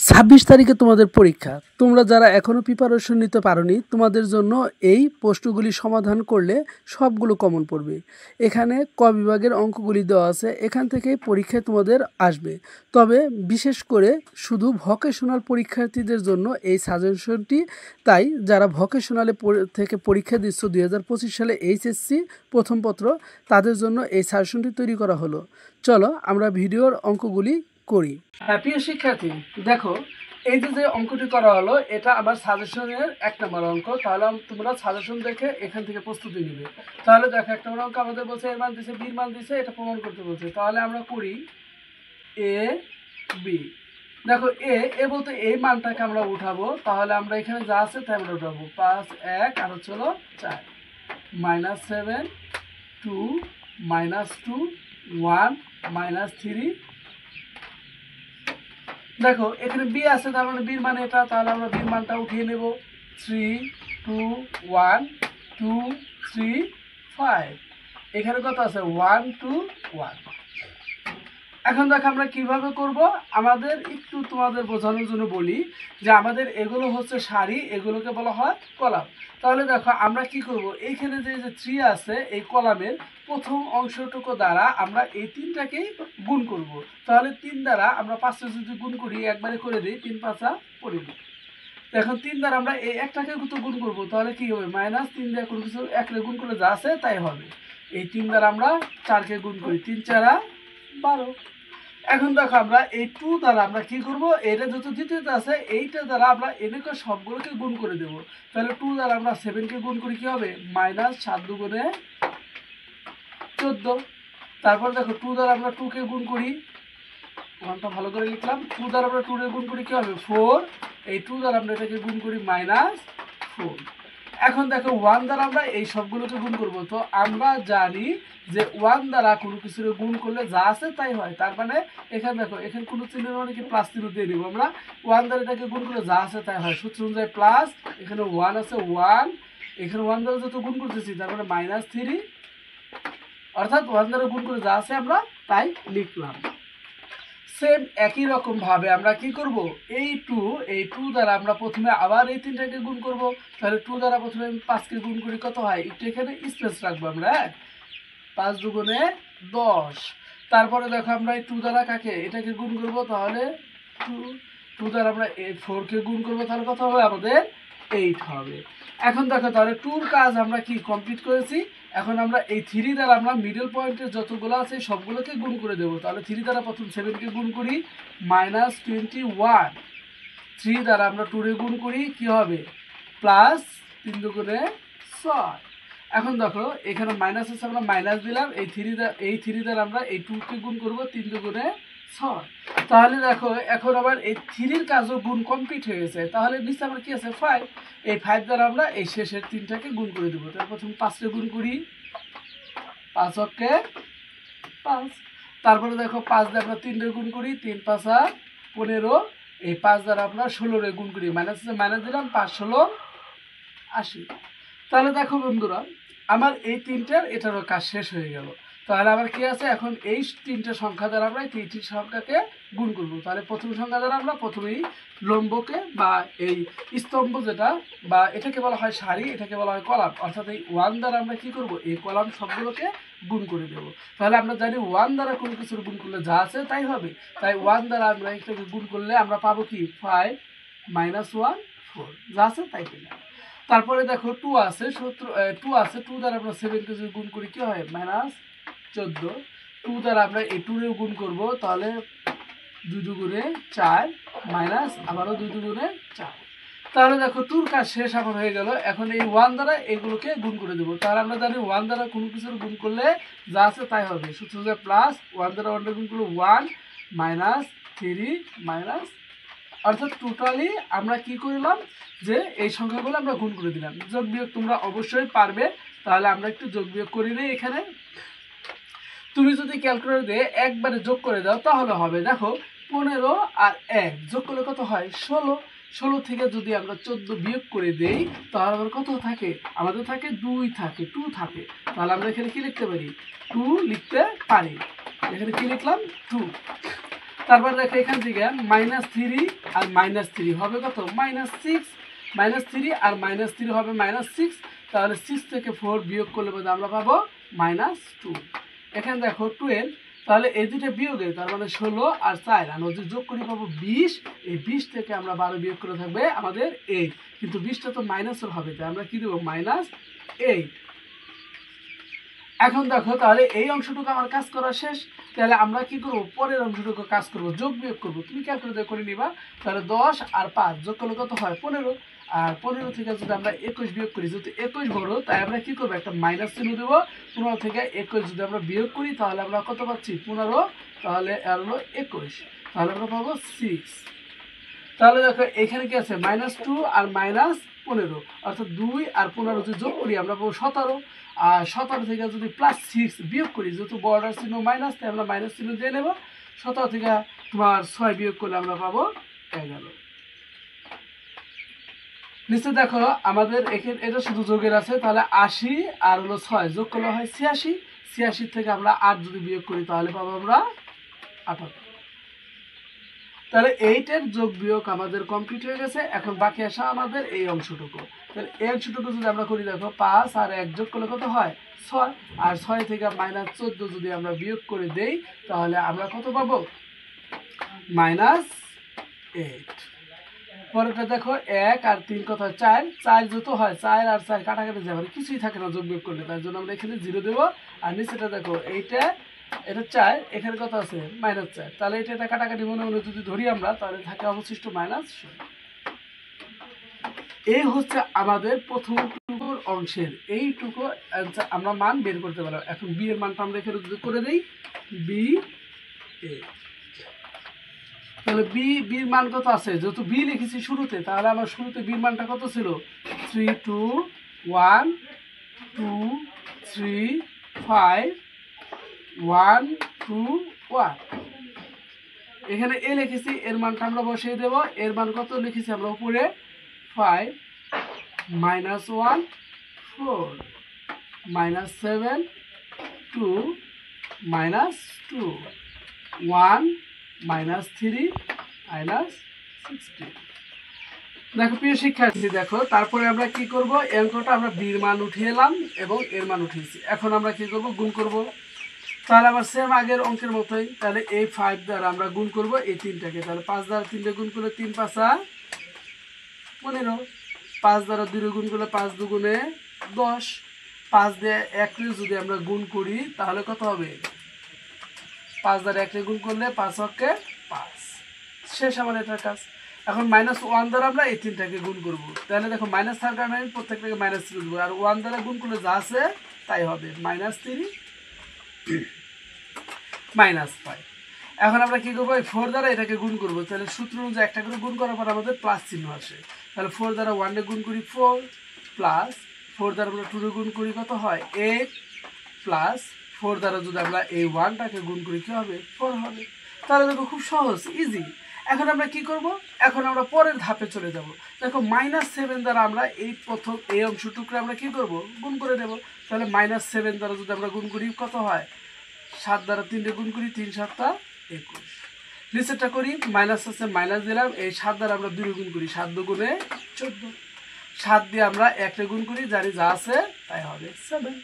26 তারিখে তোমাদের পরীক্ষা। তোমরা যারা এখনও প্রিপারেশন নিতে পারোনি, তোমাদের জন্য এই প্রশ্নগুলি সমাধান করলে সবগুলো কমন পড়বে। এখানে ক বিভাগের অঙ্কগুলি দেওয়া আছে, এখান থেকেই পরীক্ষায় তোমাদের আসবে। তবে বিশেষ করে শুধু ভোকেশনাল পরীক্ষার্থীদের জন্য এই সাজেশনটি, তাই যারা ভোকেশনালে থেকে পরীক্ষা দিচ্ছ 2025 সালে এইচএসসি প্রথম পত্র, তাদের জন্য এই সাজেশনটি তৈরি করা হলো। চলো আমরা ভিডিওর অঙ্কগুলি করি। প্রিয় শিক্ষার্থী, দেখো এই যে অঙ্কটি করা হলো, এটা আমার সাজেশনের 1 নম্বর অঙ্ক। তাহলে তোমরা সাজেশন দেখে এখান থেকে প্রস্তুতি নিবে। তাহলে দেখো 1 নম্বর অঙ্ক আমাদের বলছে এর মান দিছে, বির মান দিছে, এটা প্রমাণ করতে বলছে। তাহলে আমরা করি এ বি। দেখো এ বলতে এই মানটাকে আমরা উঠাবো, তাহলে আমরা এখানে যা আছে তাই আমরা উঠাবো। 5 1 আর হচ্ছে 4 -7 2 -2 1 -3। দেখো এখানে বি আছে, তার মানে বির মান এটা, তাহলে আমরা বির মানটা উঠিয়ে নেব। 3 2 1 2 3 5। এখানে কত আছে? 1 2 1। এখন দেখো আমরা কিভাবে করব, আমাদের একটু তোমাদের বোঝানোর জন্য বলি যে আমাদের এগুলো হচ্ছে সারি, এগুলোকে বলা হয় কলাম। তাহলে দেখো আমরা কি করব, এইখানে যে 3 আছে এই কলামের প্রথম অংশটুকু দ্বারা আমরা এই 3টাকেই গুণ করব। তাহলে 3 দ্বারা আমরা 5 যদি গুণ করি, একবারে করে দিই, 3 5 15। এখন 3 দ্বারা আমরা এই একটাকে গুণ করব, তাহলে কি হবে? -3 দিয়ে কোনো কিছু একরে গুণ করলে যা আছে তাই হবে। এই 3 দ্বারা আমরা 4কে গুণ করি, 3 4 12। এখন দেখো আমরা এই 2 দ্বারা আমরা কি করব, এটা যত দ্বিতীয়তে আছে এইটা দ্বারা আমরা এনেকে সবগুলোকে গুণ করে দেব। তাহলে 2 দ্বারা আমরা 7 কে গুণ করি, কি হবে? -7 দুগুণে 14। তারপর দেখো 2 দ্বারা আমরা 2 কে গুণ করি, ওয়ানটা ভালো করে লিখলাম। 2 দ্বারা আমরা 2 কে গুণ করি, কি হবে? 4। এই 2 দ্বারা আমরা এটাকে গুণ করি -4। এখন দেখো 1 দ্বারা আমরা এই সবগুলোকে গুণ করব। তো আমরা জানি যে 1 দ্বারা কোনো কিছুর গুণ করলে যা আছে তাই হয়। তার মানে এখানে দেখো, এখানে কোনো চিহ্নের মানে কি প্লাস চিহ্ন দিয়ে দিব আমরা। 1 দ্বারা এটাকে গুণ করলে যা আছে তাই হয়, সূত্র অনুযায়ী প্লাস। এখানে 1 আছে 1, এখানে 1 দ্বারা যত গুণ করতেছি তার মানে -3, অর্থাৎ 1 দ্বারা গুণ করে যা আছে আমরা তাই লিখলাম। সেম একই রকম ভাবে আমরা কি করব, এই 2 দ্বারা আমরা প্রথমে আবার এই 3টাকে গুণ করব। তাহলে 2 দ্বারা প্রথমে 5কে গুণ করি, কত হয়? একটু এখানে স্পেস রাখবো আমরা, 5 দুগুণে 10। তারপরে দেখো আমরা এই 2 দ্বারা কাকে এটাকে গুণ করব, তাহলে 2 দ্বারা আমরা এই 4কে গুণ করব, তাহলে কত হবে? আমাদের 8 হবে। এখন দেখো তাহলে 2 এর কাজ আমরা কি কমপ্লিট করেছি। এখন আমরা এই 3 দ্বারা আমরা মিডল পয়েন্টের যতগুলো আছে সবগুলোকে গুণ করে দেব। তাহলে 3 দ্বারা প্রথম 7কে গুণ করি, -21। 3 দ্বারা আমরা 2 রে গুণ করি, কি হবে? প্লাস 3 দুগুণে 6। এখন দেখো এখানে মাইনাস আছে, আমরা মাইনাস দিলাম। এই 3 দ্বারা আমরা এই 2কে গুণ করব, 3 দুগুণে 6। তাহলে দেখো এখন আবার এই 3 এর কাজও গুণ কমপ্লিট হয়ে গেছে। তাহলে নিচে আমার কি আছে? 5। এই 5 দ্বারা আমরা এই শেষের 3টাকে গুণ করে দেবো। তাহলে প্রথম 5কে গুণ করি, 5 অক্ষে 5। তারপরে দেখো 5 দ্বারা আমরা 3 রে গুণ করি, 3 5 15। এই 5 দ্বারা আমরা 16 রে গুণ করি, মাইনাস দিলাম, 5 16 80। তাহলে দেখো বন্ধুরা, আমার এই 3টার এটারও কাজ শেষ হয়ে গেল। তাহলে আবার কি আছে? এখন এই 3টে সংখ্যা দ্বারা আমরা এই 3টি সংখ্যাকে গুণ করব। তাহলে প্রথম সংখ্যা দ্বারা আমরা প্রথমেই লম্বকে বা এই স্তম্ভ যেটা, বা এটাকে বলা হয় সারি, এটাকে বলা হয় কলাম, অর্থাৎ এই 1 দ্বারা আমরা কি করব, এই কলাম সবগুলোকে গুণ করে দেব। তাহলে আমরা জানি 1 দ্বারা কোনো কিছুর গুণ করলে যা আছে তাই হবে। তাই 1 দ্বারা আমরা এটাকে গুণ করলে আমরা পাবো কি? 5 -1 4, যা আছে তাই পেলাম। তারপরে দেখো 2 আছে, 2 দ্বারা আমরা 7কে যদি গুণ করি, কি হয়? -14। 2 দ্বারা আমরা এই 2 রেও গুণ করব, তাহলে 2 দুগুণে 4 মাইনাস আবারও 2 দুগুণে 4। তাহলে দেখো 2 কাজ শেষ আমার হয়ে গেল। এখন এই 1 দ্বারা এগুলোকে গুণ করে দেবো। তাহলে আমরা জানি 1 দ্বারা কোনো কিছুর গুণ করলে যা আছে তাই হবে, সূত্র হচ্ছে প্লাস। 1 দ্বারা 1 গুণ করলে 1 -3 মাইনাস, অর্থাৎ টোটালি আমরা কি করলাম, যে এই সংখ্যাগুলো আমরা গুণ করে দিলাম। যোগ বিয়োগ তোমরা অবশ্যই পারবে, তাহলে আমরা একটু যোগ বিয়োগ করি নেই। এখানে তুমি যদি ক্যালকুলেটর দিয়ে একবারে যোগ করে দাও তাহলে হবে। দেখো 15 আর 1 যোগ করলে কত হয়? 16। 16 থেকে যদি আমরা 14 বিয়োগ করে দেই তাহলে আমার কত থাকে? আমাদের থাকে 2 থাকে, 2 থাকে। তাহলে আমরা এখানে কি লিখতে পারি? 2 লিখতে পারি। এখানে কি লিখলাম? 2। তারপর দেখো এখান থেকে -3 আর -3 হবে কত -6, -3 আর -3 হবে -6, তাহলে 6 থেকে 4 বিয়োগ করলে বোধ আমরা পাবো -2। এখানে দেখো 12, তাহলে এই দুটো বিয়োগে তার মানে 16 আর 4 আর যদি যোগ করি পাবো 20, এই 20 থেকে আমরা 12 বিয়োগ করে থাকবে আমাদের 8, কিন্তু 20টা তো মাইনাসের হবে, তাই আমরা কি দেবো -8। এখন দেখো তাহলে এই অংশটুকু আমার কাজ করা শেষ, তাহলে আমরা কি করব পরের অংশটুকু কাজ করব, যোগ বিয়োগ করব। তুমি ক্যালকুলেটর করে নিবা, তাহলে 10 আর 5 যোগ করলে কত হয় 15, আর 15 থেকে যদি আমরা 21 বিয়োগ করি, যেহেতু 21 বড় তাই আমরা কি করবো একটা মাইনাস চিহ্ন দেবো। 15 থেকে 21 যদি আমরা বিয়োগ করি তাহলে আমরা কত পাচ্ছি 15, তাহলে আর হলো 21, তাহলে আমরা পাবো 6। তাহলে দেখো এখানে কি আছে -2 আর -15, অর্থাৎ 2 আর 15 যদি যোগ করি আমরা পাবো 17, আর 17 থেকে যদি +6 বিয়োগ করি, যেহেতু বর্ডার চিহ্ন মাইনাস তাই আমরা মাইনাস চিহ্ন দিয়ে নেব। 17 থেকে তোমার 6 বিয়োগ করলে আমরা পাবো 11। নিচে দেখো আমাদের এখানে এটা শুধু যোগের আছে, তাহলে 80 আর হলো 6 যোগ করলে হয় 86, 86 থেকে আমরা 8 যদি বিয়োগ করি তাহলে পাবো আমরা 78। তাহলে 8 এর যোগ বিয়োগ আমাদের কমপ্লিট হয়ে গেছে। এখন বাকি আসা আমাদের এই অংশটুকু, তাহলে এই অংশটুকু যদি আমরা করি দেখো 5 আর 1 যোগ করলে কত হয় 6, আর 6 থেকে -14 যদি আমরা বিয়োগ করে দেই তাহলে আমরা কত পাবো -8। পরেরটা দেখো 1 আর 3 কত হয় 4, 4 যত হয় 4 আর 4 কাটাকাটি যাবে, কিছুই থাকে না যোগ বিয়োগ করলে, তার জন্য আমরা এখানে 0 দেবো। আর নিচেটা দেখো এটা 4, এখানে কত আছে -4, তাহলে এটা কাটাকাটি মনে মনে যদি ধরি আমরা তাহলে থাকে অবশিষ্ট -0। এই হচ্ছে আমাদের প্রথম টুকুর অংশের এইটুকু আমরা মান বের করতে পারলাম। এখন বি এর মানটা আমরা এখানে যদি করে দিই বি এ, তাহলে বির মান কত আছে, যেহেতু বি লিখেছি শুরুতে তাহলে আমার শুরুতে বির মানটা কত ছিল 3 2 1 2 3 5 1 2 1। এখানে এ লিখেছি, এর মানটা আমরা বসিয়ে দেব। এর মান কত লিখেছি আমরা উপরে 5 -1 4 -7 2 -2 1 -3 -16। দেখো প্রিয় শিক্ষার্থী, দেখো তারপরে আমরা কি করব, এই অঙ্কটা আমরা বির মান উঠিয়ে এলাম এবং এর মান উঠিয়েছি। এখন আমরা কি করব গুণ করব, তাহলে আবার সেম আগের অঙ্কের মতোই, তাহলে এই 5 দ্বারা আমরা গুণ করব এই 3টাকে, তাহলে 5 দ্বারা 3 গুণ করলে 3 5 15, 5 দ্বারা 2 গুণ করলে 5 2 10, 5 দিয়ে 1 যদি আমরা গুণ করি তাহলে কত হবে 5 দ্বারা 1 গুণ করলে 5 অক্ষে 5, শেষ আমার এটার কাজ। এখন -1 দ্বারা আমরা এই 3টাকে গুণ করব, তাহলে দেখো মাইনাস থাকার কারণে আমি প্রত্যেকটাকে মাইনাস দেবো, আর 1 দ্বারা গুণ করলে যা আছে তাই হবে -3 -5। এখন আমরা কি করবো, এই 4 দ্বারা এটাকে গুণ করবো, তাহলে সূত্র অনুযায়ী একটা করে গুণ করার পর আমাদের প্লাস চিহ্ন আসে, তাহলে 4 দ্বারা 1 গুণ করি 4 প্লাস 4 দ্বারা আমরা 2 গুণ করি কত হয় 8 প্লাস 4 দ্বারা যদি আমরা এই 1টাকে গুণ করি কি হবে 4 হবে। তাহলে দেখো খুব সহজ ইজি। এখন আমরা কি করব, এখন আমরা পরের ধাপে চলে যাব। দেখো -7 দ্বারা আমরা এই প্রথম এই অংশটুকু আমরা কি করব গুণ করে দেব, তাহলে -7 দ্বারা যদি আমরা গুণ করি কত হয় 7 দ্বারা 3 গুণ করি 3 7 21, নিচেরটা করি মাইনাস আছে মাইনাস দিলাম, এই 7 দ্বারা আমরা 2 গুণ করি 7 2 14, 7 দিয়ে আমরা 1 গুণ করি জানি যা আছে তাই হবে 7।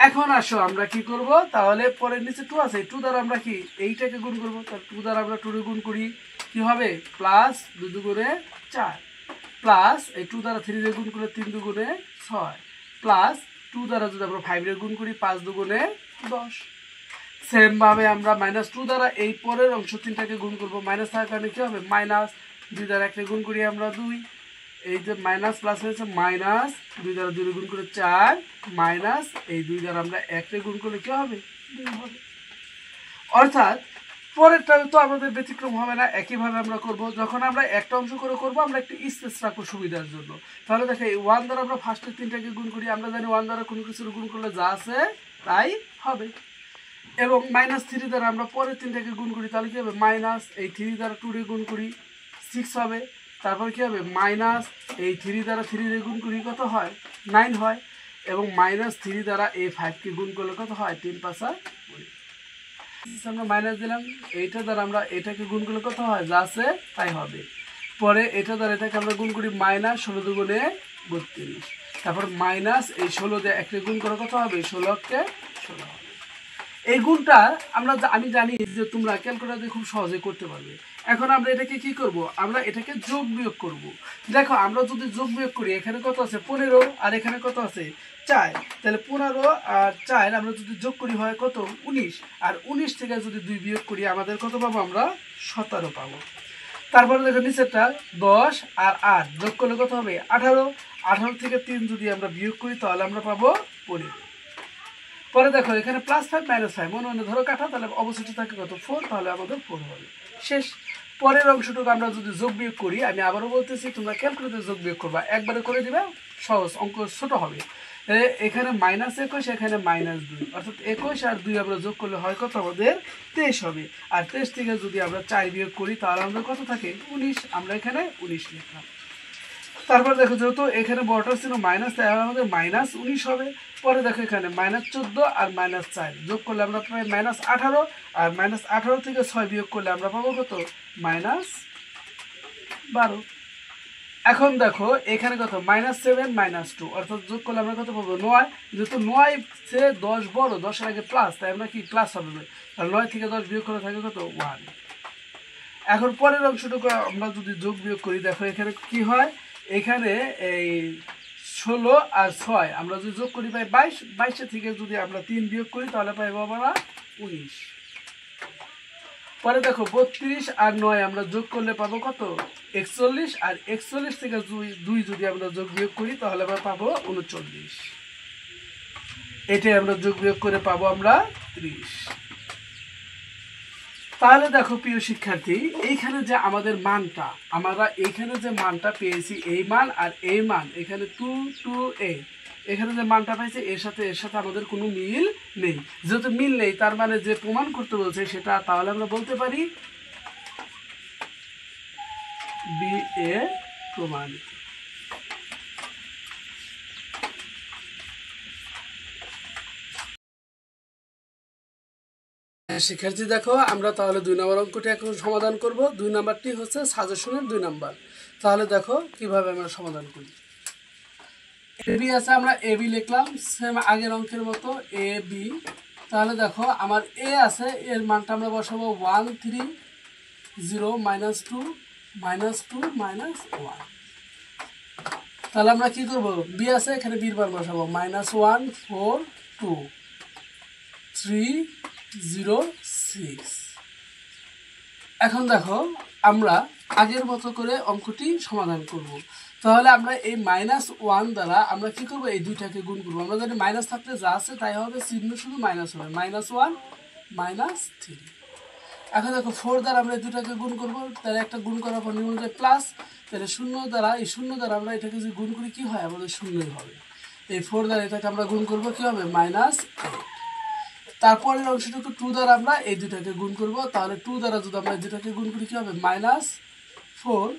এখন আসো আমরা কি করব, তাহলে পরের নিচে 2 আছে, 2 দ্বারা আমরা কি এইটাকে গুণ করব, তাহলে 2 দ্বারা আমরা 2 গুণ করি কি হবে প্লাস 2 2 4 প্লাস এই 2 দ্বারা 3 দিয়ে গুণ করলে 3 2 6 প্লাস 2 দ্বারা যদি আমরা 5 দিয়ে গুণ করি 5 2 10। সেম ভাবে আমরা -2 দ্বারা এই পরের অংশ 3টাকে গুণ করব, মাইনাস থাকার কারণে কি হবে মাইনাস 2 দ্বারা 1 গুণ করি আমরা 2, এই যে মাইনাস প্লাস হয়েছে মাইনাস 2 দ্বারা 2 গুণ করে 4 মাইনাস এই 2 দ্বারা আমরা 1 গুণ করলে কি হবে 2 হবে। অর্থাৎ পরেরটা তো আমাদের ব্যতিক্রম হবে না, একইভাবে আমরা করব। যখন আমরা একটা অংশ করে করব আমরা একটু স্পেস রাখবো সুবিধার জন্য, তাহলে দেখো এই 1 দ্বারা আমরা ফার্স্টের 3টাকে গুণ করি, আমরা জানি 1 দ্বারা কোনো কিছু গুণ করলে যা আছে তাই হবে, এবং -3 দ্বারা আমরা পরের 3টাকে গুণ করি তাহলে কি হবে মাইনাস এই 3 দ্বারা 2 গুণ করি 6 হবে, তারপর কি হবে মাইনাস এই 3 দ্বারা 3 গুণ করি কত হয় 9 হয়, এবং -3 দ্বারা এই 5কে গুণ করলে কত হয় 3 5 20। আমরা মাইনাস দিলাম, এইটা দ্বারা আমরা এটাকে গুণ করলে কত হয়, যা আছে তাই হবে। পরে এটা দ্বারা এটাকে আমরা গুণ করি মাইনাস 16 দুগুণে 32, তারপর মাইনাস এই 16 দিয়ে একটা গুণ করে কত হবে, 16কে 16 হবে। এই গুণটা আমি জানি যে তোমরা ক্যালকুলেটর দিয়ে খুব সহজে করতে পারবে। এখন আমরা এটাকে কি করব, আমরা এটাকে যোগ বিয়োগ করব। দেখো আমরা যদি যোগ বিয়োগ করি, এখানে কত আছে 15 আর এখানে কত আছে 4, তাহলে 15 আর 4 আমরা যদি যোগ করি হয় কত 19, আর 19 থেকে যদি 2 বিয়োগ করি আমাদের কত পাবো, আমরা 17 পাবো। তারপরে দেখো নিচেরটা 10 আর 8 যোগ করলে কত হবে 18, 18 থেকে 3 যদি আমরা বিয়োগ করি তাহলে আমরা পাবো 15। পরে দেখো এখানে +5 -5 মনে মনে ধরো কাটা, তাহলে অবশিষ্ট থাকে কত 4, তাহলে আমাদের 4 হবে। শেষ। পরের অংশটুকু আমরা যদি যোগ বিয়োগ করি, আমি আবারও বলতেছি তোমরা ক্যালকুলেটরে যোগ বিয়োগ করবা, একবারে করে দিবে, সহজ অঙ্ক ছোট হবে। এখানে -21, এখানে -2, অর্থাৎ 21 আর 2 আমরা যোগ করলে হয় কত, আমাদের 23 হবে। আর 23 থেকে যদি আমরা 4 বিয়োগ করি তাহলে আমাদের কত থাকে 19, আমরা এখানে 19 লিখলাম। তারপর দেখো যেহেতু এখানে বড়টা ছিল মাইনাস, তাই আমাদের -19 হবে। পরে দেখো এখানে -14 আর -4 যোগ করলে আমরা পাই -18, আর -18 থেকে 6 বিয়োগ করলে আমরা পাবো কত, -12। এখন দেখো এখানে কত -7 -2, অর্থাৎ যোগ করলে আমরা কত পাবো 9। যেহেতু 9 সে 10 বড়, 10-এর আগে প্লাস, তাই আমরা কি প্লাস হবে, আর 9 থেকে 10 বিয়োগ করে থাকে কত 1। এখন পরের অংশটুকু আমরা যদি যোগ বিয়োগ করি, দেখো এখানে কি হয়, এখানে এই 16 আর 6 আমরা যদি যোগ করি পাই 22, 22 থেকে যদি আমরা 3 বিয়োগ করি তাহলে পাইব আমরা 19। পরে দেখো 32 আর 9 আমরা যোগ করলে পাবো কত 41, আর 41 থেকে 2 যদি আমরা যোগ বিয়োগ করি তাহলে আমরা পাবো 39। এটাই আমরা যোগ বিয়োগ করে পাবো আমরা 30। তাহলে দেখো প্রিয় শিক্ষার্থী, এইখানে যে আমাদের মানটা, আমরা এইখানে যে মানটা পেয়েছি, এই মান আর এই মান, এখানে 2 2 8, এখানে যে মানটা পাইছে এর সাথে আমাদের কোনো মিল নেই। যেহেতু মিল নেই, তার মানে যে প্রমাণ করতে বলছে সেটা, তাহলে আমরা বলতে পারি বি এ প্রমাণিত। শিক্ষার্থী দেখো আমরা তাহলে 2 নম্বর অঙ্কটি এখন সমাধান করব। 2 নম্বরটি হচ্ছে সাজেশনের 2 নম্বর। তাহলে দেখো কিভাবে আমরা সমাধান করি। এবি আছে, আমরা এবি লিখলাম সেম আগের অঙ্কের মতো এ বি। তাহলে দেখো আমার এ আছে, এর মানটা আমরা বসাবো 1 3 0 -2 -2 -1। তাহলে আমরা কি করব, বি আছে, এখানে বির মান বসাবো -1 4 2 3 0 6। এখন দেখো আমরা আগের মতো করে অঙ্কটি সমাধান করব। তাহলে আমরা এই -1 দ্বারা আমরা কি করব, এই দুইটাকে গুণ করব। আমরা জানি মাইনাস থাকলে যা আছে তাই হবে, চিহ্ন শুধু মাইনাস হবে, -1 -3। এখন দেখো 4 দ্বারা আমরা এই দুটাকে গুণ করব, তাহলে একটা গুণ করার পর নিয়ম অনুযায়ী প্লাস, তাহলে 0 দ্বারা এই 0 দ্বারা আমরা এটাকে যদি গুণ করি কি হয়, আমাদের 0ই হবে। এই 4 দ্বারা এটাকে আমরা গুণ করব, কি হবে -8। তারপরের অংশটুকু 2 দ্বারা আমরা এই দুটাকে গুণ করব, তাহলে 2 দ্বারা যদি আমরা এই দুটাকে গুণ করি কি হবে -4,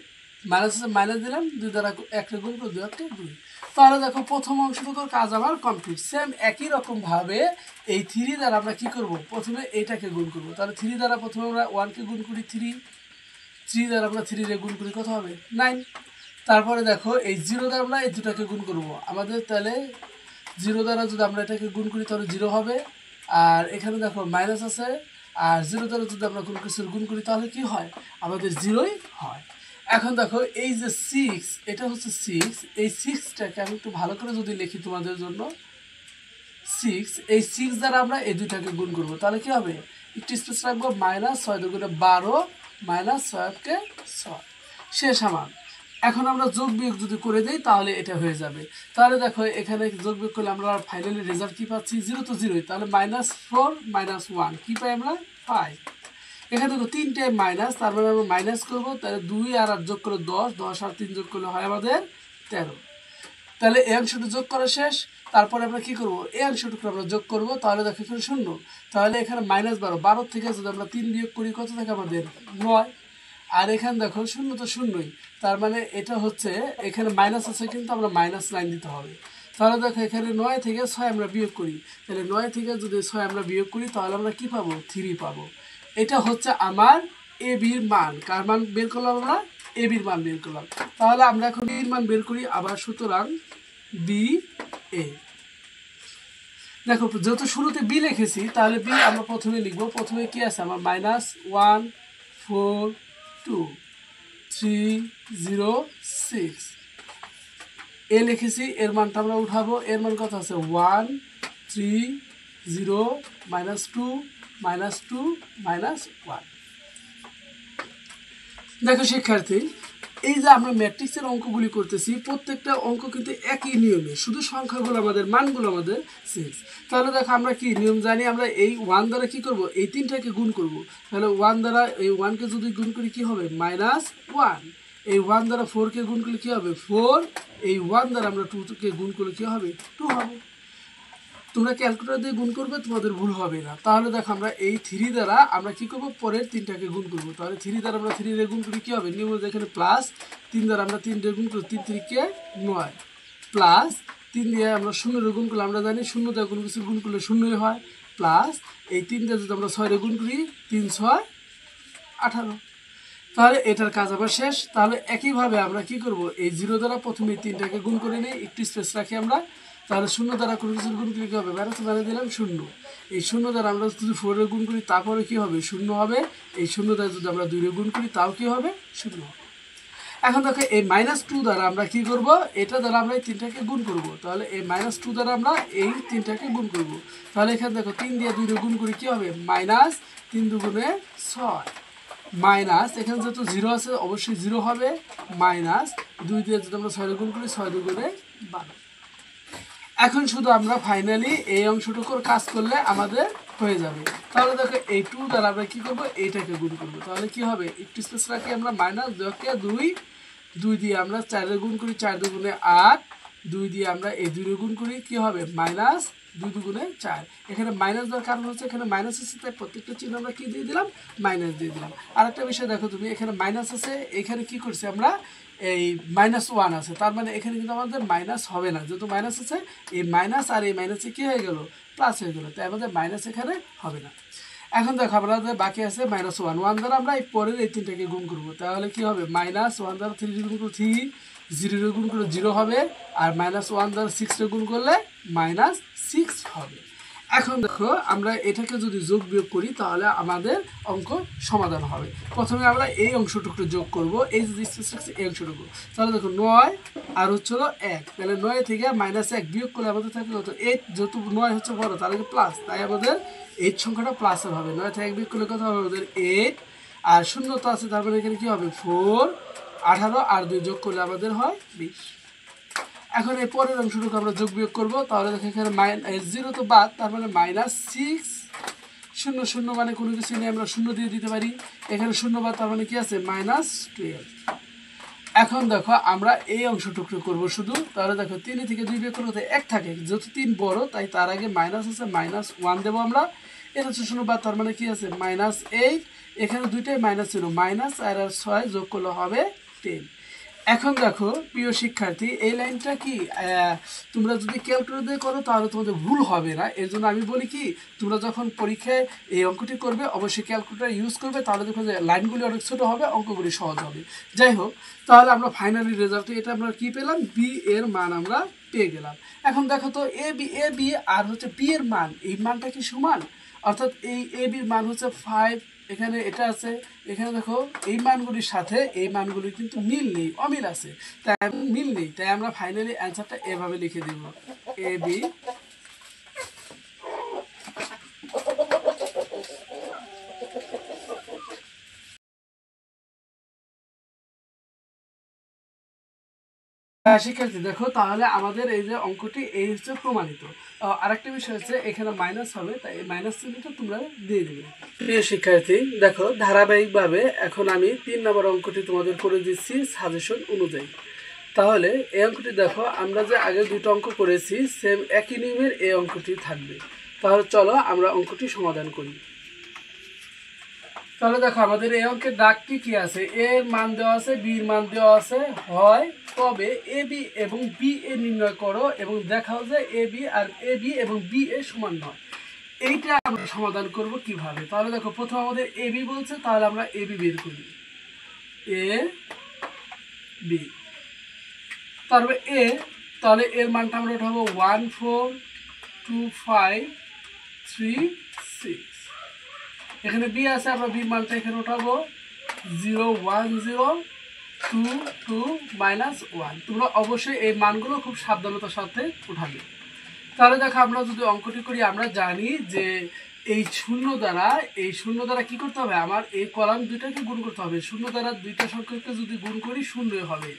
মাইনাস দিলাম, 2 দ্বারা একটা গুণ করে 2 একটা 2। তাহলে দেখো প্রথম অংশটুকুর কাজ আমার কমপ্লিট। সেম একই রকম ভাবে এই 3 দ্বারা আমরা কি করব, প্রথমে এইটাকে গুণ করব। তাহলে 3 দ্বারা প্রথমে আমরা 1 কে গুণ করি 3 দ্বারা আমরা 3 রে গুণ করি কত হবে 9। তারপরে দেখো এই 0 দ্বারা আমরা এই দুটাকে গুণ করব, আমাদের তাহলে 0 দ্বারা যদি আমরা এটাকে গুণ করি তাহলে 0 হবে। আর এখানে দেখো মাইনাস আছে, আর 0 দ্বারা যদি আমরা কোনো কিছুর গুণ করি তাহলে কি হয়, আমাদের 0ই হয়। এখন দেখো এই যে 6, এটা হচ্ছে 6, এই 6টাকে আমি একটু ভালো করে যদি লিখি তোমাদের জন্য, 6, এই 6 দ্বারা আমরা এই দুইটাকে গুণ করব, তাহলে কি হবে, একটু স্পেস রাখবো, -6 দুগুণে 12 -6 কে 6। শেষ আমার। এখন আমরা যোগ বিয়োগ যদি করে দেই তাহলে এটা হয়ে যাবে। তাহলে দেখো এখানে যোগ বিয়োগ করলে আমরা ফাইনালি রেজাল্ট কি পাচ্ছি, 0 তো 0ই, তাহলে -4 -1 কি পাই আমরা 5। এখানে দেখো 3টে মাইনাস, তার মানে আমরা মাইনাস করবো, তাহলে 2 আর 8 যোগ করে 10, 10 আর 3 যোগ করলে হয় আমাদের 13। তাহলে এই অংশটুকু যোগ করা শেষ। তারপরে আমরা কি করব, এই অংশটুকু আমরা যোগ করব, তাহলে দেখো এখানে 0, তাহলে এখানে -12, 12 থেকে যদি আমরা 3 বিয়োগ করি কত থাকে আমাদের 9। আর এখানে দেখো 0 তো 0ই, তার মানে এটা হচ্ছে এখানে মাইনাস আছে কিন্তু আমরা -9 দিতে হবে। তাহলে দেখো এখানে 9 থেকে 6 আমরা বিয়োগ করি, তাহলে 9 থেকে যদি 6 আমরা বিয়োগ করি তাহলে আমরা কি পাবো? 3 পাবো। এটা হচ্ছে আমার এ বির মান। কার মান বের করলাম আমরা? এ বির মান বের করলাম। তাহলে আমরা এখন এর মান বের করি আবার, সুতরাং বি এ। দেখো যেহেতু শুরুতে বি লিখেছি তাহলে বি আমরা প্রথমে লিখবো। প্রথমে কি আছে আমার? -1 4 2 3 0 6 এ লিখেছি, এর মানটা আমরা উঠাবো। এর মান কত আছে? 1 3 0 -2 -2 -1। দেখো শিক্ষার্থী, এই যে আমরা ম্যাট্রিক্সের অঙ্কগুলি করতেছি প্রত্যেকটা অঙ্ক কিন্তু একই নিয়মে, শুধু সংখ্যাগুলো আমাদের, মানগুলো আমাদের 6। তাহলে দেখো আমরা কি নিয়ম জানি? আমরা এই 1 দ্বারা কি করব? এই 3টাকে গুণ করব। তাহলে 1 দ্বারা এই 1কে যদি গুণ করি কি হবে? -1। এই 1 দ্বারা 4কে গুণ করলে কি হবে? 4। এই 1 দ্বারা আমরা 2কে গুণ করলে কি হবে? 2 হবে। তোমরা ক্যালকুলেটর দিয়ে গুণ করবে, তোমাদের ভুল হবে না। তাহলে দেখো আমরা এই 3 দ্বারা আমরা কি করব? পরের 3টাকে গুণ করব। তাহলে 3 দ্বারা আমরা 3 দিয়ে গুণ করি কি হবে? নিয়ম এখানে প্লাস 3 দ্বারা আমরা 3 দিয়ে গুণ করি, 3 3 কে 9 প্লাস 3 দিয়ে আমরা 0 দিয়ে গুণ করলে আমরা জানি 0 দিয়ে কোনো কিছু গুণ করলে 0ই হয়, প্লাস এই 3 দিয়ে যদি আমরা 6 দিয়ে গুণ করি 3 6 18। তাহলে এটার কাজ আবার শেষ। তাহলে একইভাবে আমরা কি করব? এই 0 দ্বারা প্রথমে 3টাকে গুণ করে নিই, একটু স্পেস রাখি আমরা। তাহলে 0 দ্বারা কোনো কিছু গুণ করলে কী হবে? মানে দিলাম 0। এই 0 দ্বারা আমরা যদি 4 এর গুণ করি তারপরে কি হবে? 0 হবে। এই 0 দ্বারা যদি আমরা 2 এর গুণ করি তাও কি হবে? 0 হবে। এখন দেখো এই -2 দ্বারা আমরা কি করব? এটা দ্বারা আমরা এই 3টাকে গুণ করব। তাহলে এই -2 দ্বারা আমরা এই 3টাকে গুণ করব। তাহলে এখানে দেখো 3 দিয়ে 2 এর গুণ করি কি হবে? -3 দুগুণে 6 মাইনাস, এখানে যেহেতু 0 আছে অবশ্যই 0 হবে, -2 দিয়ে যদি আমরা 6 গুণ করি 6 দুগুণে 12। এখন শুধু আমরা ফাইনালি এই অংশটুকুর কাজ করলে আমাদের হয়ে যাবে। তাহলে দেখো এই 2 দ্বারা আমরা কি করব? এইটাকে গুণ করব। তাহলে কি হবে? একটু স্পেস রাখি আমরা, -2 2 দিয়ে আমরা 4 এর গুণ করি, 4 দুগুণে 8, 2 দিয়ে আমরা এই 2 এর গুণ করি কি হবে? -2 দুগুণে 4। এখানে মাইনাস দেওয়ার কারণ হচ্ছে এখানে মাইনাস আছে, তাই প্রত্যেকটা চিহ্ন আমরা কি দিয়ে দিলাম? মাইনাস দিয়ে দিলাম। আরেকটা বিষয় দেখো তুমি, এখানে মাইনাস আছে, এখানে কি করছি আমরা? এই -1 আছে, তার মানে এখানে কিন্তু আমাদের মাইনাস হবে না, যেহেতু মাইনাস আছে। এই মাইনাস আর এই মাইনাসে কি হয়ে গেল? প্লাস হয়ে গেল, তাই আমাদের মাইনাস এখানে হবে না। এখন দেখো আমাদের বাকি আছে -1। 1 দ্বারা আমরা এই পরের এই 3টাকে গুণ করবো। তাহলে কি হবে? -1 দ্বারা 3 গুণ করবো 3, 0 গুণ করলে 0 হবে, আর -1 দ্বারা 6 গুণ করলে -6 হবে। এখন দেখো আমরা এটাকে যদি যোগ বিয়োগ করি তাহলে আমাদের অঙ্ক সমাধান হবে। প্রথমে আমরা এই অংশটুকু যোগ করব, এই যে এই অংশটুকু। তাহলে দেখো 9 আর হচ্ছে 1, তাহলে 9 থেকে -1 বিয়োগ করলে আমাদের থাকে কত? 8। যেহেতু 9 হচ্ছে বড়, তাহলে প্লাস, তাই আমাদের 8 সংখ্যাটা প্লাসের হবে। 9 থেকে 1 বিয়োগ করলে কত হবে? আমাদের 8। আর 0 তো আছে, তারপরে এখানে কি হবে? 4, 18 আর 2 যোগ করলে আমাদের হয় 20। এখন এই পরের অংশটুকু আমরা যোগ বিয়োগ করবো। তাহলে দেখো এখানে 0 তো বাদ, তার মানে -6, 0 0 মানে কোনো কিছু নেই, আমরা 0 দিয়ে দিতে পারি। এখানে 0 বাদ, তার মানে কি আছে? -12। এখন দেখো আমরা এই অংশটুকু করব শুধু। তাহলে দেখো 3 থেকে 2 বিয়োগ করলে 1 থাকে, যেহেতু 3 বড় তাই তার আগে মাইনাস আছে, -1 দেবো আমরা। এটা হচ্ছে 0 বাদ, তার মানে কি আছে? -8। এখানে দুইটাই মাইনাস ছিল, মাইনাস আর 6 যোগ করলে হবে 10। এখন দেখো প্রিয় শিক্ষার্থী, এই লাইনটা কি তোমরা যদি ক্যালকুলেটর দিয়ে করো তাহলে তোমাদের ভুল হবে না। এর জন্য আমি বলি কি, তোমরা যখন পরীক্ষায় এই অঙ্কটি করবে অবশ্যই ক্যালকুলেটর ইউজ করবে, তাহলে দেখো যে লাইনগুলি অনেক ছোটো হবে, অঙ্কগুলি সহজ হবে। যাই হোক, তাহলে আমরা ফাইনালি রেজাল্টে এটা আমরা কি পেলাম? বি এর মান আমরা পেয়ে গেলাম। এখন দেখো তো এ বি আর হচ্ছে বি এর মান, এই মানটা কি সমান? অর্থাৎ এই এ বির মান হচ্ছে 5, এখানে এটা আছে, এখানে দেখো এই মানগুলির সাথে এই মানগুলির কিন্তু মিল নেই, অমিল আছে, তাই মিল নেই, তাই আমরা ফাইনালি অ্যান্সারটা এভাবে লিখে দিব, এ বি শিক্ষার্থী দেখো, তাহলে আমাদের এই যে অঙ্কটি এই হচ্ছে প্রমাণিত। আরেকটা বিষয় হচ্ছে এখানে মাইনাস হবে, তাই এই মাইনাস চিহ্নটা তোমরা দিয়ে দেবে। প্রিয় শিক্ষার্থী দেখো, ধারাবাহিকভাবে এখন আমি 3 নম্বর অঙ্কটি তোমাদের করে দিচ্ছি সাজেশন অনুযায়ী। তাহলে এই অঙ্কটি দেখো, আমরা যে আগে 2টো অঙ্ক করেছি সেম একই নিয়মের এই অঙ্কটি থাকবে। তাহলে চলো আমরা অঙ্কটি সমাধান করি। তাহলে দেখো আমাদের এই অঙ্কের দাগ কি কি আছে, এর মান দেওয়া আছে, বির মান দেওয়া আছে, হয় তবে এ বি এবং বি এ নির্ণয় করো এবং দেখাও যে এ বি এবং বি এ সমান নয়। এইটা আমরা সমাধান করব কিভাবে। তাহলে দেখো প্রথম আমাদের এ বি বলছে, তাহলে আমরা এ বি বের করি, এ বি, তারপরে এ, তাহলে এর মানটা আমরা উঠাবো 1 4 2 5 3 6। এখানে বি আছে, আমরা বি মানটা এখানে উঠাবো 0 1 0 2 2 -1। তোমরা অবশ্যই এই মানগুলো খুব সাবধানতার সাথে উঠাবে। তাহলে দেখো আমরা যদি অঙ্কটি করি, আমরা জানি যে এই শূন্য দ্বারা কি করতে হবে, আমার এই কলাম দুইটাকে গুণ করতে হবে। শূন্য দ্বারা দুইটা সংখ্যাকে যদি গুণ করি শূন্যই হবে।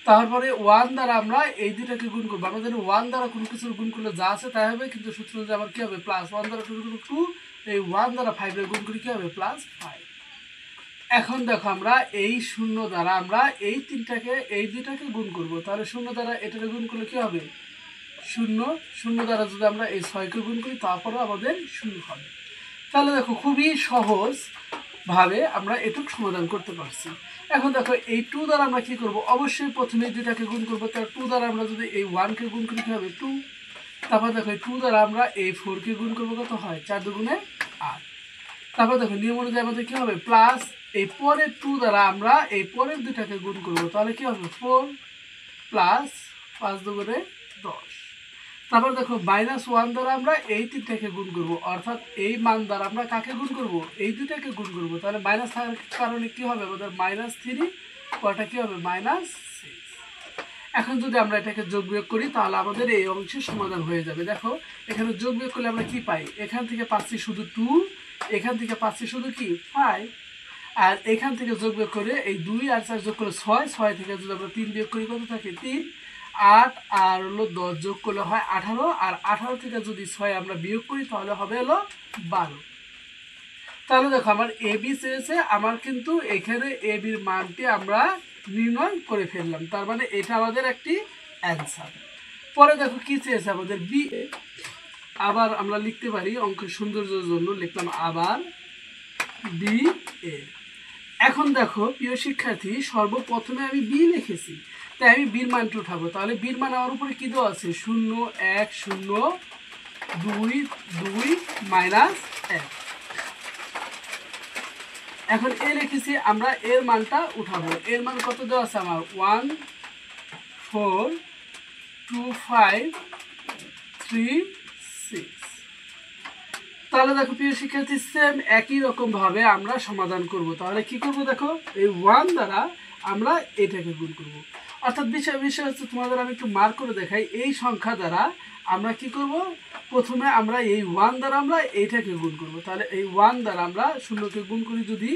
তারপরে 1 দ্বারা আমরা এই দুইটাকে গুণ করবো। আমরা জানি 1 দ্বারা কোনো কিছুর গুণ করলে যা আছে তাই হবে, কিন্তু সূত্র যে আমার কি হবে প্লাস 1 দ্বারা 2 এই 1 দ্বারা 5 এর গুণ করি কি হবে প্লাস 5। এখন দেখো আমরা এই শূন্য দ্বারা আমরা এই দুইটাকে গুণ করব। তাহলে শূন্য দ্বারা এটাকে গুণ করলে কি হবে শূন্য, শূন্য দ্বারা যদি আমরা এই 6কে গুণ করি তারপরে আমাদের শূন্য হবে। তাহলে দেখো খুবই সহজ ভাবে আমরা এটুকু সমাধান করতে পারছি। এখন দেখো এই 2 দ্বারা আমরা কি করব, অবশ্যই প্রথমে দুইটাকে গুণ করব। তাহলে 2 দ্বারা আমরা যদি এই 1কে গুণ করি কি হবে 2। তারপর দেখো এই 2 দ্বারা আমরা এই 4কে গুণ করবো, কত হয় 4 দুগুণে 8। তারপর দেখো নিয়ম অনুযায়ী আমাদের কি হবে প্লাস এই পরের 2 দ্বারা আমরা এই পরের দুইটাকে গুণ করব। তাহলে কি হবে 4 প্লাস 5 দুগুণে 10। তারপর দেখো -1 দ্বারা আমরা এই তিনটাকে গুণ করব, অর্থাৎ এই মান দ্বারা আমরা কাকে গুণ করব, এই দুইটাকে গুণ করব। তাহলে মাইনাস থাকার কারণে কি হবে আমাদের -3, পরটা কি হবে -6। এখন যদি আমরা এটাকে যোগ বিয়োগ করি তাহলে আমাদের এই অংশের সমাধান হয়ে যাবে। দেখো এখানে যোগ বিয়োগ করলে আমরা কি পাই, এখান থেকে পাচ্ছি শুধু 2, এখান থেকে পাচ্ছি শুধু কি 5, আর এখান থেকে যোগ বিয়োগ করে এই 2 আর 4 যোগ করলে 6, 6 থেকে যদি আমরা 3 বিয়োগ করি কত থাকে 3, 8 আর হলো 10 যোগ করলে হয় 18, আর 18 থেকে যদি 6 আমরা বিয়োগ করি তাহলে হবে হলো 12। তাহলে দেখো আমার এ বি চেয়েছে, আমার কিন্তু এখানে এ বির মানটি আমরা নির্ণয় করে ফেললাম, তার মানে এটা আমাদের একটি অ্যান্সার। পরে দেখো কি চেয়েছে আমাদের বি এ, আবার আমরা লিখতে পারি অঙ্কের সৌন্দর্যের জন্য লিখলাম আবার বি এ। এখন দেখো প্রিয় শিক্ষার্থী, সর্বপ্রথমে আমি বি লিখেছি, তাই আমি বির মানটি উঠাবো। তাহলে বির মান আমার উপরে কি দেওয়া আছে 0 1 0 2 2 -1। এখন এ লিখেছি, আমরা এর মানটা উঠাবো। এর মান কত দেওয়া আছে আমার 1 4 2 5 3 6। তাহলে দেখো প্রিয় শিক্ষার্থী সেম একই রকম ভাবে আমরা সমাধান করব। তাহলে কি করব দেখো এই 1 দ্বারা আমরা এটাকে গুণ করব, অর্থাৎ বিষয় হচ্ছে তোমাদের আমি একটু মার্ক করে দেখাই। এই সংখ্যা দ্বারা আমরা কি করব, প্রথমে আমরা এই 1 দ্বারা আমরা এইটাকে গুণ করব। তাহলে এই 1 দ্বারা আমরা 0কে গুণ করি যদি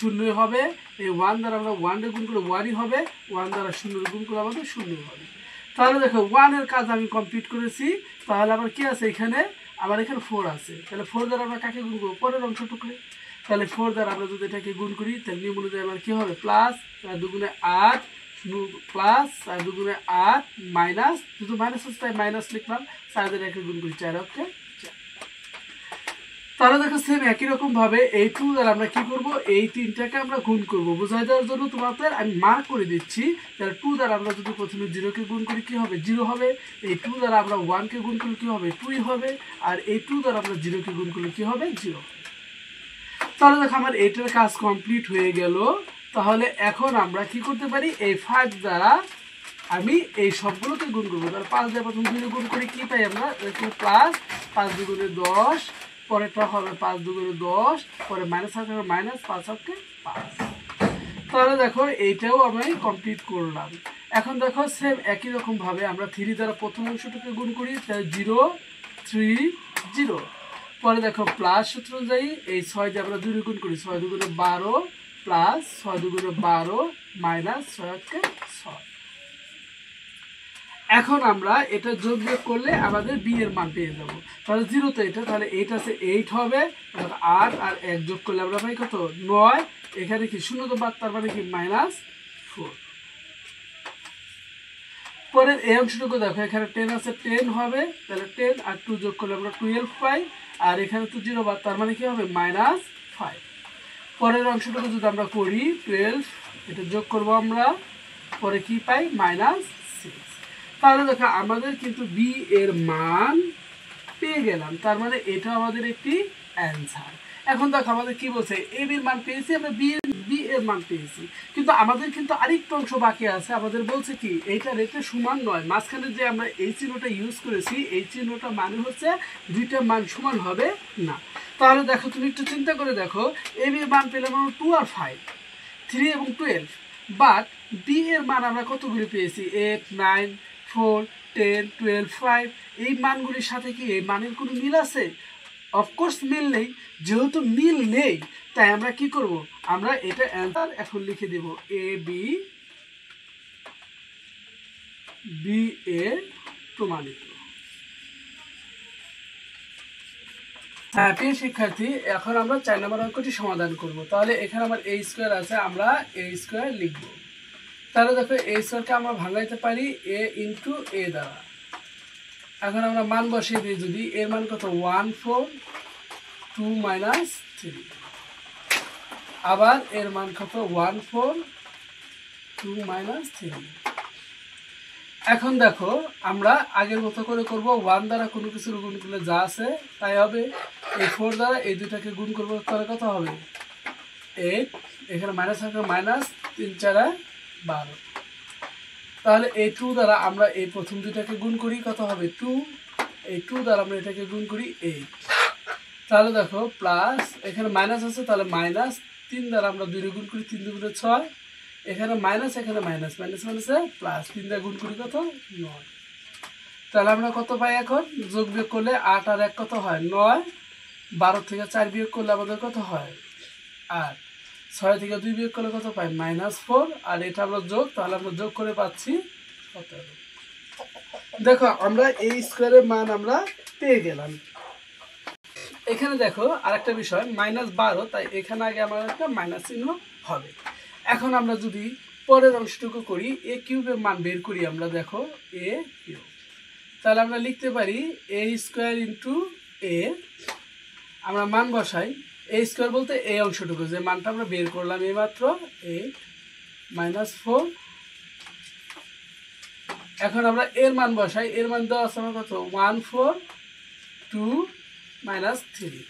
0 হবে, এই 1 দ্বারা আমরা 1 গুণ করলে 1ই হবে, 1 দ্বারা 0 গুণ করলে আমাদের 0 হবে। তাহলে দেখো 1 এর কাজ আমি কমপ্লিট করেছি। তাহলে আমার কি আছে এখানে, আমার এখানে 4 আছে। তাহলে 4 দ্বারা আমরা কাকে গুণ করবো, পরের অংশটুকু। তাহলে 4 দ্বারা আমরা যদি এটাকে গুণ করি তাহলে নিয়ম অনুযায়ী আমার কি হবে প্লাস 4 দুগুণে 8 প্লাস 4 দুগুণে 8 মাইনাস, যেহেতু মাইনাস আছে তাই মাইনাস লিখলাম, 4 দ্বারা একে গুণ করি 4 অক্ষে 4। তাহলে দেখো সেম একই রকম ভাবে এই 2 দ্বারা আমরা কি করব, এই তিনটাকে আমরা গুণ করব। বোঝাই দেওয়ার জন্য তোমাদের আমি মার্ক করে দিচ্ছি। তাহলে 2 দ্বারা আমরা যদি প্রথমে 0কে গুণ করি কি হবে 0 হবে, এই 2 দ্বারা আমরা 1কে গুণ করলে কি হবে 2ই হবে, আর এই 2 দ্বারা আমরা 0কে গুণ করলে কি হবে 0। তাহলে দেখো আমার এটার কাজ কমপ্লিট হয়ে গেল। তাহলে এখন আমরা কি করতে পারি, এই 5 দ্বারা আমি এই সবগুলোকে গুণ করবো। তাহলে 5 দ্বারা প্রথম 0 গুণ করে কি পাই আমরা প্লাস 5 দুগুণে 10, পরেরটা হবে 5 দুগুণে 10, পরে মাইনাস থাকবে মাইনাস 5 অক্ষে 5। তাহলে দেখো এইটাও আমি কমপ্লিট করলাম। এখন দেখো সেম একই রকম ভাবে আমরা 3 দ্বারা প্রথম অংশটাকে গুণ করি, তাহলে 0 3 0। পরে দেখো প্লাস সূত্র অনুযায়ী এই 6 দিয়ে আমরা 2 গুণ করি, 6 দুগুণে 12 প্লাস 6 দুগুণে 12 মাইনাস 6 অক্ষে 6। এখন আমরা এটা যোগ বিয়োগ করলে আমাদের বি এর মান পেয়ে যাব। তাহলে 0 তো এটা, তাহলে 8 আছে 8 হবে, 8 আর 1 যোগ করলে আমরা পাই কত 9। এখানে কি 0 তো বাদ, তার মানে কি -4। পরের এই অংশটুকু দেখো এখানে 10 আছে 10 হবে, তাহলে 10 আর 2 যোগ করলে আমরা 12 পাই, আর এখানে তো 0 বাদ, তার মানে কি হবে -5। 5। পরের অংশটুকু যদি আমরা করি 12, এটা যোগ করব আমরা, পরে কি পাই -6। তাহলে দেখো আমাদের কিন্তু বি এর মান পেয়ে গেলাম, তার মানে এটা আমাদের একটি অ্যান্সার। এখন দেখো আমাদের কি বলছে, এ বির মান পেয়েছি, আমরা বি এর মান পেয়েছি, কিন্তু আমাদের কিন্তু আরেকটা অংশ বাকি আছে। আমাদের বলছে কি এইটা রেটে সমান নয়, মাঝখানে যে আমরা এই চিহ্নটা ইউজ করেছি, এই চিহ্নটা মানে হচ্ছে দুইটা মান সমান হবে না। তাহলে দেখো তুমি একটু চিন্তা করে দেখো, এ বির মান পেলাম আমরা 2 আর 5, 3 এবং 12, বাট বি এর মান আমরা কতগুলি পেয়েছি 8, 9, 4, 10, 12, 5। এই মানগুলির সাথে কি এই মানের কোনো মিল আছে? অফকোর্স মিল নেই। যেহেতু মিল নেই, তাই আমরা কি করব, আমরা এটা অ্যান্সার এখন লিখে দেব, এ বি এর প্রমাণিত। হ্যাঁ প্রিয় শিক্ষার্থী, এখন আমরা 4 নম্বর অঙ্কটি সমাধান করব। তাহলে এখানে আমার a স্কয়ার আছে, আমরা a স্কয়ার লিখব। তাহলে দেখো a স্কয়ারকে আমরা ভাঙাইতে পারি a ইনটু a দ্বারা। এখন আমরা মান বসিয়ে দিই, যদি এর মান কত 1 4 2 3, আবার এর মান কত 1 4 2 3। এখন দেখো আমরা আগের মতো করে করব, 1 দ্বারা কোনো কিছুর গুণ করলে যা আছে তাই হবে। এই 4 দ্বারা এই দুটাকে গুণ করবো, তাহলে কত হবে 8, এখানে মাইনাস থাকবে মাইনাস, 3 4 12। তাহলে এই 2 দ্বারা আমরা এই প্রথম দুটাকে গুণ করি, কত হবে 2, এই 2 দ্বারা আমরা এটাকে গুণ করি 8। তাহলে দেখো প্লাস, এখানে মাইনাস আছে, তাহলে মাইনাস 3 দ্বারা আমরা 2 গুণ করি, 3 2 6, এখানে মাইনাস, এখানে মাইনাস, মাইনাস মাইনাসে প্লাস, 3 দ্বারা গুণ করি কত 9। তাহলে আমরা কত পাই, এখন যোগ বিয়োগ করলে 8 আর 1 কত হয় 9, 12 থেকে 4 বিয়োগ করলে আমাদের কত হয় 8, 6 থেকে 2 বিয়োগ করলে কত পাই -4, আর এটা আমরা যোগ, তাহলে আমরা যোগ করে পাচ্ছি 17। দেখো আমরা এই স্কয়ারের মান আমরা পেয়ে গেলাম। এখানে দেখো আরেকটা বিষয়, -12, তাই এখানে আগে আমার একটা মাইনাস চিহ্ন হবে। এখন আমরা যদি পরের অংশটুকু করি, a কিউবের মান বের করি আমরা, দেখো a কিউব, তাহলে আমরা লিখতে পারি a স্কয়ার ইন্টু a, আমরা মান বসাই, a স্কয়ার বলতে এই অংশটুকু যে মানটা আমরা বের করলাম এই মাত্র 8 -4। এখন আমরা এর মান বসাই, এর মান দেওয়া আছে আমার কত 1 4 2 3।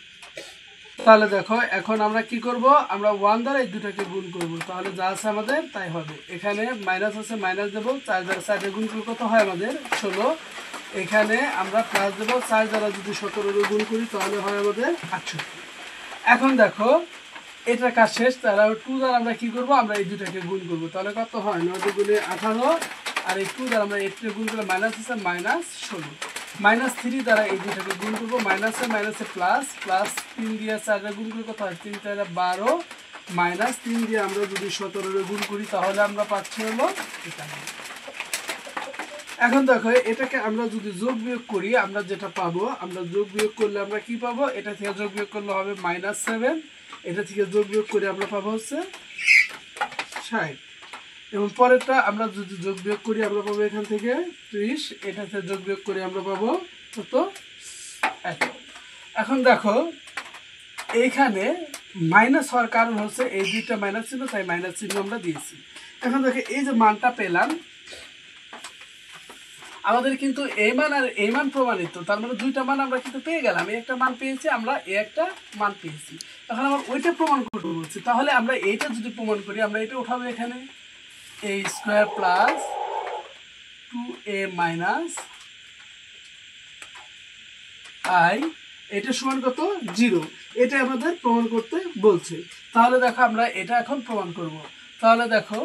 তাহলে দেখো এখন আমরা কি করব, আমরা 1 দ্বারা এই দুটাকে গুণ করব, তাহলে যা আছে আমাদের তাই হবে। এখানে মাইনাস আছে, মাইনাস দেবো, 4 দ্বারা 4 গুণ করলে কত হয় আমাদের 16। এখানে আমরা প্লাস দেবো, 4 দ্বারা যদি 17 গুণ করি তাহলে হয় আমাদের 68। এখন দেখো এটা কাজ শেষ, তাহলে 2 দ্বারা আমরা কি করব, আমরা এই দুটাকে গুণ করব, তাহলে কত হয় 9 গুণে 18, আর এই 2 দ্বারা আমরা 8 গুণ করলে মাইনাস আছে -16, -3 দ্বারা এই দুটাকে গুণ করবো, মাইনাসে মাইনাসে প্লাস, প্লাস 3 দিয়ে 4 গুণ করলে কত হয় 3 4 12, -3 দিয়ে আমরা যদি 17 গুণ করি তাহলে আমরা পাচ্ছি হলো এটা। এখন দেখো এটাকে আমরা যদি যোগ বিয়োগ করি, আমরা যেটা পাবো, আমরা যোগ বিয়োগ করলে আমরা কি পাবো, এটা থেকে যোগ বিয়োগ করলে হবে -7, এটা থেকে যোগ বিয়োগ করে আমরা পাবো হচ্ছে 60, এবং পরেরটা আমরা যদি যোগ বিয়োগ করি আমরা পাবো এখান থেকে 30, এটা থেকে যোগ বিয়োগ করে আমরা পাবো কত 1। এখন দেখো এইখানে মাইনাস হওয়ার কারণ হচ্ছে এই দুইটা মাইনাস ছিল, তাই মাইনাস চিহ্ন আমরা দিয়েছি। এখন দেখো এই যে মানটা পেলাম, আমাদের কিন্তু এই মান আর এই মান প্রমাণিত, তার মানে দুইটা মান আমরা কিন্তু পেয়ে গেলাম, এই একটা মান পেয়েছি আমরা, এই একটা মান পেয়েছি। এখন আমার ওইটা প্রমাণ করতে বলছি, তাহলে আমরা এইটা যদি প্রমাণ করি, আমরা এটা উঠাবো, এখানে a square plus 2a minus i, এটা সমান কত 0, এটা আমাদের প্রমাণ করতে বলছে। তাহলে দেখো আমরা এটা এখন প্রমাণ করব। তাহলে দেখো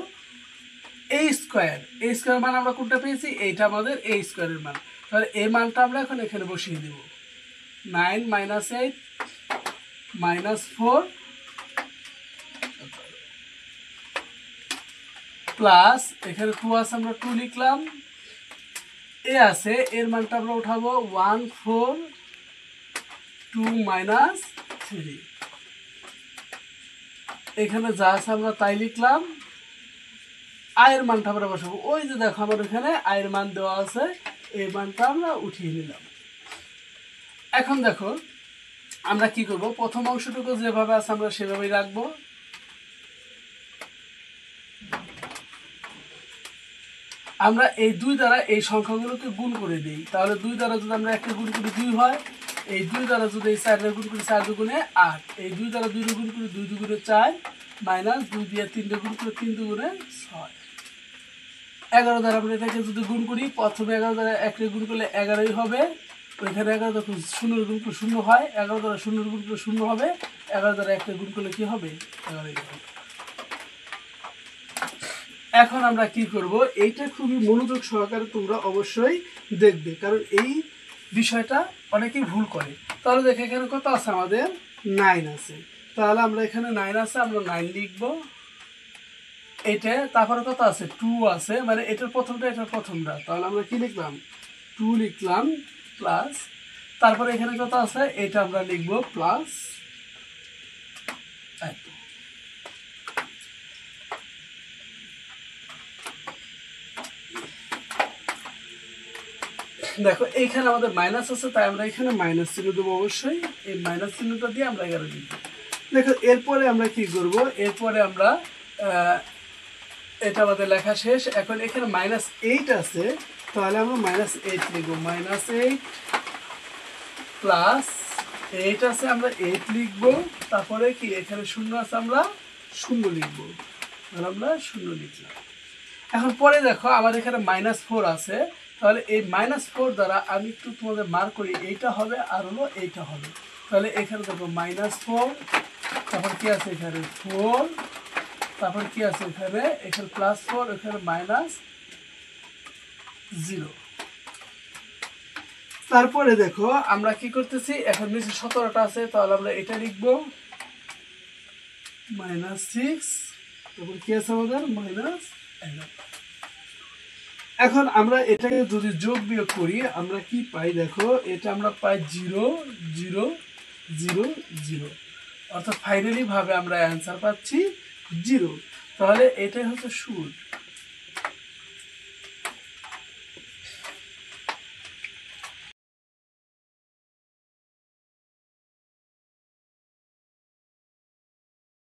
a স্কয়ার মান আমরা কোনটা পেয়েছি, এইটা আমাদের a স্কয়ারের মান, তাহলে এই মানটা আমরা এখন এখানে বসিয়ে দেব, 9 -8 -4 প্লাস, এখানে 2 আছে আমরা 2 লিখলাম, এ আছে এর মানটা আমরা উঠাবো 1 4 2 3, এখানে যা আছে আমরা তাই লিখলাম, আয়ের মানটা আমরা বসাবো, ওই যে দেখো আমার এখানে আয়ের মান দেওয়া আছে, এই মানটা আমরা উঠিয়ে নিলাম। এখন দেখো আমরা কি করব, প্রথম অংশটুকু যেভাবে আছে আমরা সেভাবেই রাখবো। আমরা এই 2 দ্বারা এই সংখ্যাগুলোকে গুণ করে দিই, তাহলে 2 দ্বারা যদি আমরা 1 গুণ করি 2 হয়, এই 2 দ্বারা যদি এই 4 গুণ করি 4 দুগুণে 8, এই 2 দ্বারা 2 গুণ করি 2 দুগুণে 4, মাইনাস 2 দিয়ে 3 গুণ করে 3 দুগুণে 6। 11 দ্বারা আমরা এটাকে যদি গুণ করি, প্রথমে 11 দ্বারা 1 গুণ করলে 11ই হবে, ওইখানে 11 দ্বারা 0 গুণ করলে 0 হয়, 11 দ্বারা 0 গুণ করলে 0 হবে, 11 দ্বারা 1 গুণ করলে কি হবে, 11ই হবে। এখন আমরা কি করব, এইটা খুবই মনোযোগ সহকারে তোমরা অবশ্যই দেখবে, কারণ এই বিষয়টা অনেকেই ভুল করে। তাহলে দেখো এখানে কত আছে, আমাদের 9 আছে, তাহলে আমরা এখানে 9 আছে, আমরা 9 লিখব। এটা তারপরে কত আছে, 2 আছে, মানে এটার প্রথমটা এটার প্রথমটা, তাহলে আমরা কি লিখলাম, 2 লিখলাম প্লাস, তারপরে এখানে কত আছে, এটা আমরা লিখব প্লাস। দেখো এইখানে আমাদের মাইনাস আছে, তাই আমরা এখানে মাইনাস চিহ্ন দেবো অবশ্যই, এই মাইনাস চিহ্নটা দিয়ে আমরা 11 লিখব। দেখো এরপরে আমরা কি করব, এরপরে আমরা এটা আমাদের লেখা শেষ। এখন এখানে -8 আছে, তাহলে আমরা -8 লিখব, -8 প্লাস 8 আছে, আমরা 8 লিখব। তারপরে কি এখানে 0 আছে, আমরা 0 লিখব, তাহলে আমরা 0 লিখলাম। এখন পরে দেখো আমাদের এখানে -4 আছে, তাহলে এই -4 দ্বারা আমি একটু তোমাদের মার্ক করি, এইটা হবে আর হলো এইটা হবে, তাহলে এখানে দেখো -4, তারপর কি আছে এখানে 4, তারপর কি আছে এখানে +4, এখানে -0। তারপরে দেখো আমরা কি করতেছি, এখন নিচে 17টা আছে, তাহলে আমরা এটা লিখব -6, তারপর কি আছে আমাদের -11। এখন আমরা এটাকে যদি যোগ বিয়োগ করি আমরা কি পাই, দেখো এটা আমরা পাই 0 0 0 0, অর্থাৎ ফাইনালি ভাবে আমরা অ্যান্সার পাচ্ছি 0। তাহলে এটাই হচ্ছে সুদ।